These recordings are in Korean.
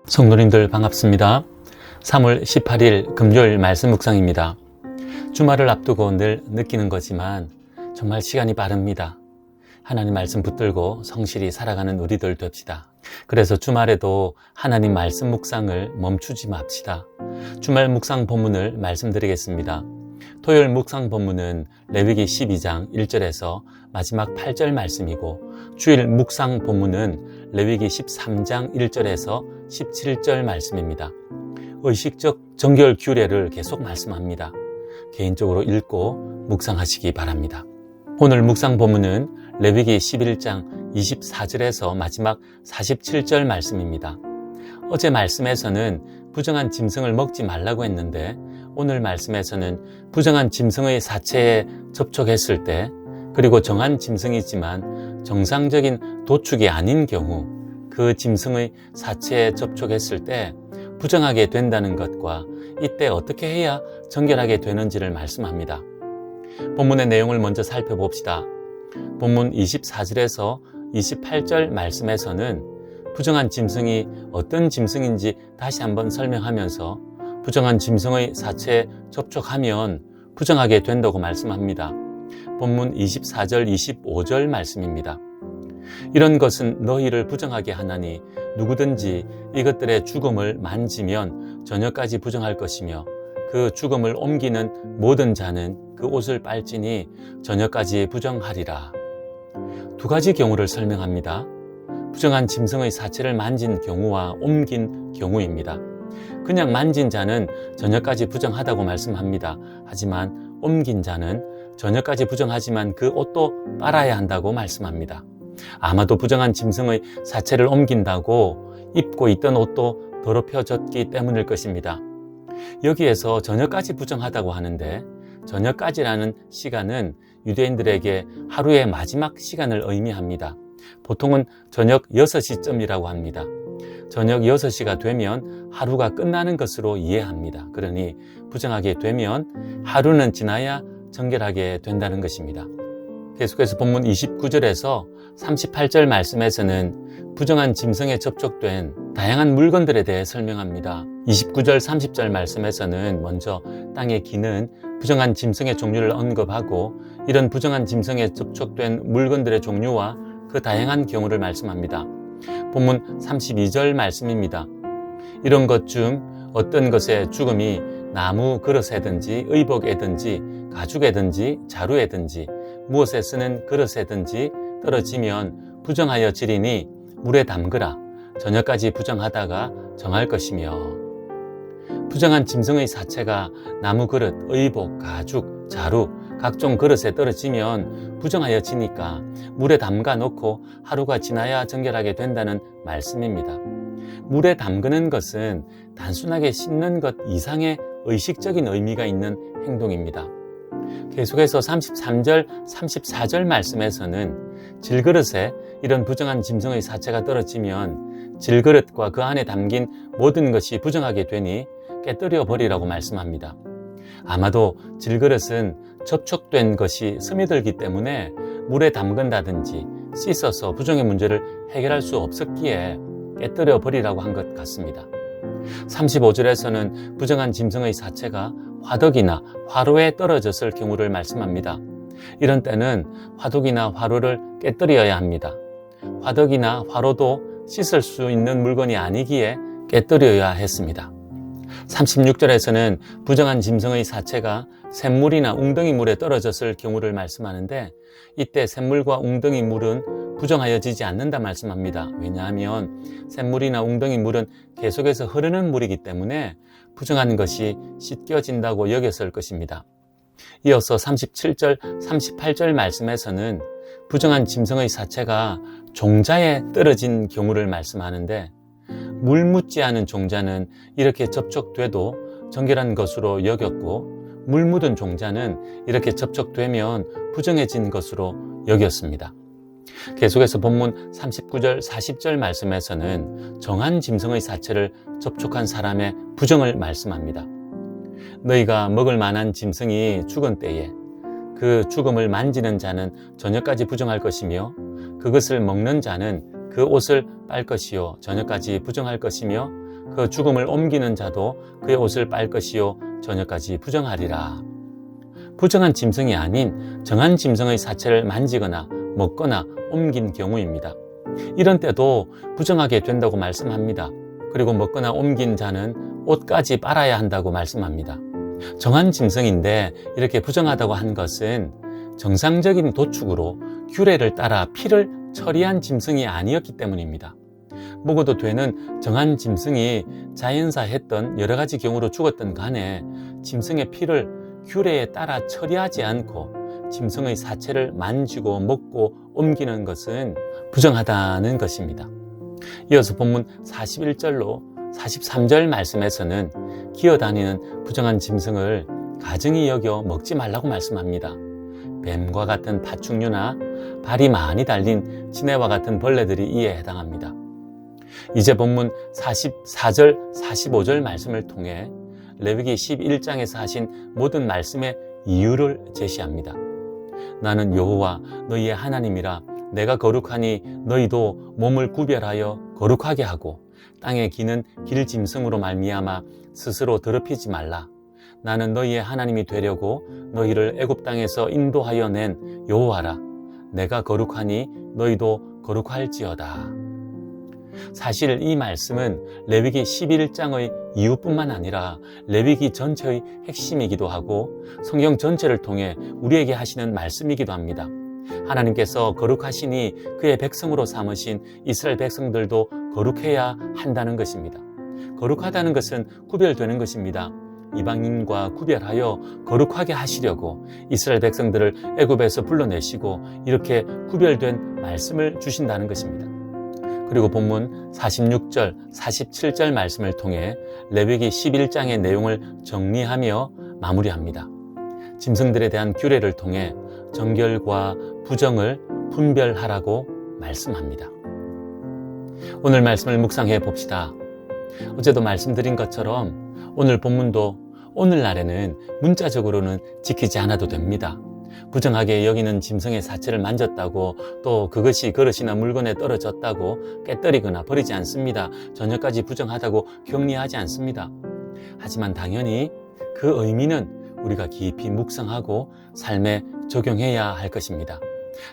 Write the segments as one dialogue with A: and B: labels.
A: 성도님들 반갑습니다. 3월 18일 금요일 말씀 묵상입니다. 주말을 앞두고 늘 느끼는 거지만 정말 시간이 빠릅니다. 하나님 말씀 붙들고 성실히 살아가는 우리들 됩시다. 그래서 주말에도 하나님 말씀 묵상을 멈추지 맙시다. 주말 묵상 본문을 말씀드리겠습니다. 토요일 묵상 본문은 레위기 12장 1절에서 마지막 8절 말씀이고, 주일 묵상 본문은 레위기 13장 1절에서 17절 말씀입니다. 의식적 정결 규례를 계속 말씀합니다. 개인적으로 읽고 묵상하시기 바랍니다. 오늘 묵상 본문은 레위기 11장 24절에서 마지막 47절 말씀입니다. 어제 말씀에서는 부정한 짐승을 먹지 말라고 했는데, 오늘 말씀에서는 부정한 짐승의 사체에 접촉했을 때, 그리고 정한 짐승이지만 정상적인 도축이 아닌 경우 그 짐승의 사체에 접촉했을 때 부정하게 된다는 것과 이때 어떻게 해야 정결하게 되는지를 말씀합니다. 본문의 내용을 먼저 살펴봅시다. 본문 24절에서 28절 말씀에서는 부정한 짐승이 어떤 짐승인지 다시 한번 설명하면서 부정한 짐승의 사체에 접촉하면 부정하게 된다고 말씀합니다. 본문 24절, 25절 말씀입니다. 이런 것은 너희를 부정하게 하나니 누구든지 이것들의 죽음을 만지면 저녁까지 부정할 것이며, 그 죽음을 옮기는 모든 자는 그 옷을 빨지니 저녁까지 부정하리라. 두 가지 경우를 설명합니다. 부정한 짐승의 사체를 만진 경우와 옮긴 경우입니다. 그냥 만진 자는 저녁까지 부정하다고 말씀합니다. 하지만 옮긴 자는 저녁까지 부정하지만 그 옷도 빨아야 한다고 말씀합니다. 아마도 부정한 짐승의 사체를 옮긴다고 입고 있던 옷도 더럽혀졌기 때문일 것입니다. 여기에서 저녁까지 부정하다고 하는데, 저녁까지라는 시간은 유대인들에게 하루의 마지막 시간을 의미합니다. 보통은 저녁 6시쯤이라고 합니다. 저녁 6시가 되면 하루가 끝나는 것으로 이해합니다. 그러니 부정하게 되면 하루는 지나야 정결하게 된다는 것입니다. 계속해서 본문 29절에서 38절 말씀에서는 부정한 짐승에 접촉된 다양한 물건들에 대해 설명합니다. 29절, 30절 말씀에서는 먼저 땅에 기는 부정한 짐승의 종류를 언급하고, 이런 부정한 짐승에 접촉된 물건들의 종류와 그 다양한 경우를 말씀합니다. 본문 32절 말씀입니다. 이런 것 중 어떤 것의 죽음이 나무 그릇에든지 의복에든지 가죽에든지 자루에든지 무엇에 쓰는 그릇에든지 떨어지면 부정하여 지리니 물에 담그라. 저녁까지 부정하다가 정할 것이며, 부정한 짐승의 사체가 나무 그릇, 의복, 가죽, 자루, 각종 그릇에 떨어지면 부정하여 지니까 물에 담가 놓고 하루가 지나야 정결하게 된다는 말씀입니다. 물에 담그는 것은 단순하게 씻는 것 이상의 의식적인 의미가 있는 행동입니다. 계속해서 33절, 34절 말씀에서는 질그릇에 이런 부정한 짐승의 사체가 떨어지면 질그릇과 그 안에 담긴 모든 것이 부정하게 되니 깨뜨려 버리라고 말씀합니다. 아마도 질그릇은 접촉된 것이 스며들기 때문에 물에 담근다든지 씻어서 부정의 문제를 해결할 수 없었기에 깨뜨려 버리라고 한 것 같습니다. 35절에서는 부정한 짐승의 사체가 화덕이나 화로에 떨어졌을 경우를 말씀합니다. 이런 때는 화덕이나 화로를 깨뜨려야 합니다. 화덕이나 화로도 씻을 수 있는 물건이 아니기에 깨뜨려야 했습니다. 36절에서는 부정한 짐승의 사체가 샘물이나 웅덩이 물에 떨어졌을 경우를 말씀하는데, 이때 샘물과 웅덩이 물은 부정하여지지 않는다 말씀합니다. 왜냐하면 샘물이나 웅덩이 물은 계속해서 흐르는 물이기 때문에 부정한 것이 씻겨진다고 여겼을 것입니다. 이어서 37절, 38절 말씀에서는 부정한 짐승의 사체가 종자에 떨어진 경우를 말씀하는데, 물 묻지 않은 종자는 이렇게 접촉돼도 정결한 것으로 여겼고, 물 묻은 종자는 이렇게 접촉되면 부정해진 것으로 여겼습니다. 계속해서 본문 39절, 40절 말씀에서는 정한 짐승의 사체를 접촉한 사람의 부정을 말씀합니다. 너희가 먹을 만한 짐승이 죽은 때에 그 죽음을 만지는 자는 저녁까지 부정할 것이며, 그것을 먹는 자는 그 옷을 빨 것이요 저녁까지 부정할 것이며, 그 죽음을 옮기는 자도 그의 옷을 빨 것이요 저녁까지 부정하리라. 부정한 짐승이 아닌 정한 짐승의 사체를 만지거나 먹거나 옮긴 경우입니다. 이런 때도 부정하게 된다고 말씀합니다. 그리고 먹거나 옮긴 자는 옷까지 빨아야 한다고 말씀합니다. 정한 짐승인데 이렇게 부정하다고 한 것은 정상적인 도축으로 규례를 따라 피를 처리한 짐승이 아니었기 때문입니다. 먹어도 되는 정한 짐승이 자연사 했던 여러 가지 경우로 죽었던 간에 짐승의 피를 규례에 따라 처리하지 않고 짐승의 사체를 만지고 먹고 옮기는 것은 부정하다는 것입니다. 이어서 본문 41절로 43절 말씀에서는 기어다니는 부정한 짐승을 가증히 여겨 먹지 말라고 말씀합니다. 뱀과 같은 파충류나 발이 많이 달린 지네와 같은 벌레들이 이에 해당합니다. 이제 본문 44절, 45절 말씀을 통해 레위기 11장에서 하신 모든 말씀의 이유를 제시합니다. 나는 여호와 너희의 하나님이라. 내가 거룩하니 너희도 몸을 구별하여 거룩하게 하고 땅에 기는 길짐승으로 말미암아 스스로 더럽히지 말라. 나는 너희의 하나님이 되려고 너희를 애굽 땅에서 인도하여 낸 여호와라. 내가 거룩하니 너희도 거룩할지어다. 사실 이 말씀은 레위기 11장의 이유뿐만 아니라 레위기 전체의 핵심이기도 하고 성경 전체를 통해 우리에게 하시는 말씀이기도 합니다. 하나님께서 거룩하시니 그의 백성으로 삼으신 이스라엘 백성들도 거룩해야 한다는 것입니다. 거룩하다는 것은 구별되는 것입니다. 이방인과 구별하여 거룩하게 하시려고 이스라엘 백성들을 애굽에서 불러내시고 이렇게 구별된 말씀을 주신다는 것입니다. 그리고 본문 46절, 47절 말씀을 통해 레위기 11장의 내용을 정리하며 마무리합니다. 짐승들에 대한 규례를 통해 정결과 부정을 분별하라고 말씀합니다. 오늘 말씀을 묵상해 봅시다. 어제도 말씀드린 것처럼 오늘 본문도 오늘날에는 문자적으로는 지키지 않아도 됩니다. 부정하게 여기는 짐승의 사체를 만졌다고 또 그것이 그릇이나 물건에 떨어졌다고 깨뜨리거나 버리지 않습니다. 저녁까지 부정하다고 격리하지 않습니다. 하지만 당연히 그 의미는 우리가 깊이 묵상하고 삶에 적용해야 할 것입니다.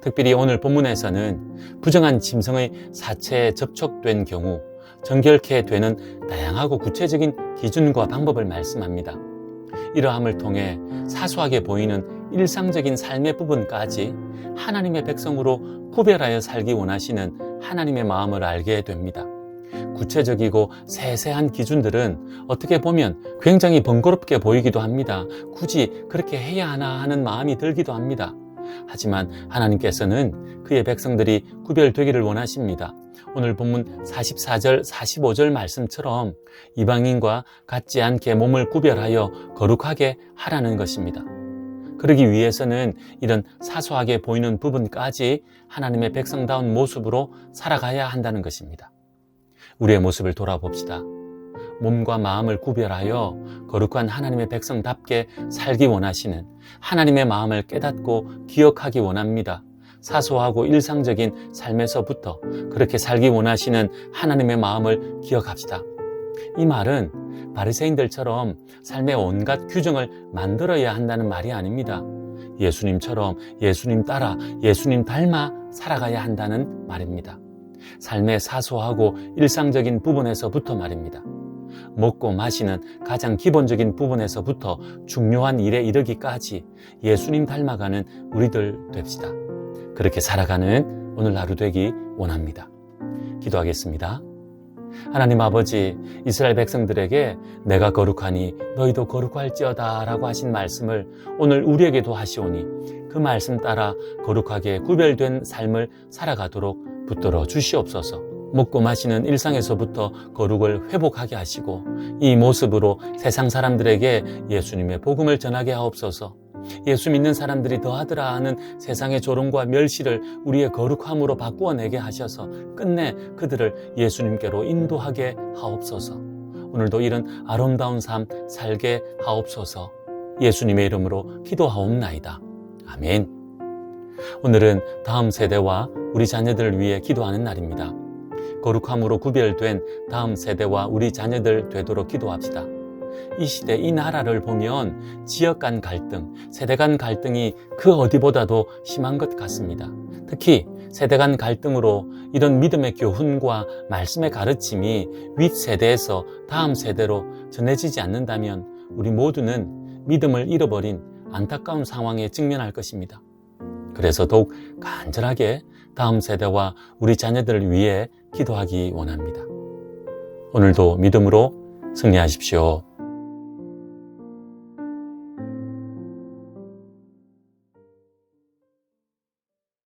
A: 특별히 오늘 본문에서는 부정한 짐승의 사체에 접촉된 경우 정결케 되는 다양하고 구체적인 기준과 방법을 말씀합니다. 이러함을 통해 사소하게 보이는 일상적인 삶의 부분까지 하나님의 백성으로 구별하여 살기 원하시는 하나님의 마음을 알게 됩니다. 구체적이고 세세한 기준들은 어떻게 보면 굉장히 번거롭게 보이기도 합니다. 굳이 그렇게 해야 하나 하는 마음이 들기도 합니다. 하지만 하나님께서는 그의 백성들이 구별되기를 원하십니다. 오늘 본문 44절, 45절 말씀처럼 이방인과 같지 않게 몸을 구별하여 거룩하게 하라는 것입니다. 그러기 위해서는 이런 사소하게 보이는 부분까지 하나님의 백성다운 모습으로 살아가야 한다는 것입니다. 우리의 모습을 돌아봅시다. 몸과 마음을 구별하여 거룩한 하나님의 백성답게 살기 원하시는 하나님의 마음을 깨닫고 기억하기 원합니다. 사소하고 일상적인 삶에서부터 그렇게 살기 원하시는 하나님의 마음을 기억합시다. 이 말은 바리새인들처럼 삶의 온갖 규정을 만들어야 한다는 말이 아닙니다. 예수님처럼 예수님 따라 예수님 닮아 살아가야 한다는 말입니다. 삶의 사소하고 일상적인 부분에서부터 말입니다. 먹고 마시는 가장 기본적인 부분에서부터 중요한 일에 이르기까지 예수님 닮아가는 우리들 됩시다. 그렇게 살아가는 오늘 하루 되기 원합니다. 기도하겠습니다. 하나님 아버지, 이스라엘 백성들에게 내가 거룩하니 너희도 거룩할지어다 라고 하신 말씀을 오늘 우리에게도 하시오니 그 말씀 따라 거룩하게 구별된 삶을 살아가도록 붙들어 주시옵소서. 먹고 마시는 일상에서부터 거룩을 회복하게 하시고 이 모습으로 세상 사람들에게 예수님의 복음을 전하게 하옵소서. 예수 믿는 사람들이 더하더라 하는 세상의 조롱과 멸시를 우리의 거룩함으로 바꾸어내게 하셔서 끝내 그들을 예수님께로 인도하게 하옵소서. 오늘도 이런 아름다운 삶 살게 하옵소서. 예수님의 이름으로 기도하옵나이다. 아멘. 오늘은 다음 세대와 우리 자녀들을 위해 기도하는 날입니다. 거룩함으로 구별된 다음 세대와 우리 자녀들 되도록 기도합시다. 이 시대, 이 나라를 보면 지역 간 갈등, 세대 간 갈등이 그 어디보다도 심한 것 같습니다. 특히 세대 간 갈등으로 이런 믿음의 교훈과 말씀의 가르침이 윗세대에서 다음 세대로 전해지지 않는다면 우리 모두는 믿음을 잃어버린 안타까운 상황에 직면할 것입니다. 그래서 더욱 간절하게 다음 세대와 우리 자녀들을 위해 기도하기 원합니다. 오늘도 믿음으로 승리하십시오.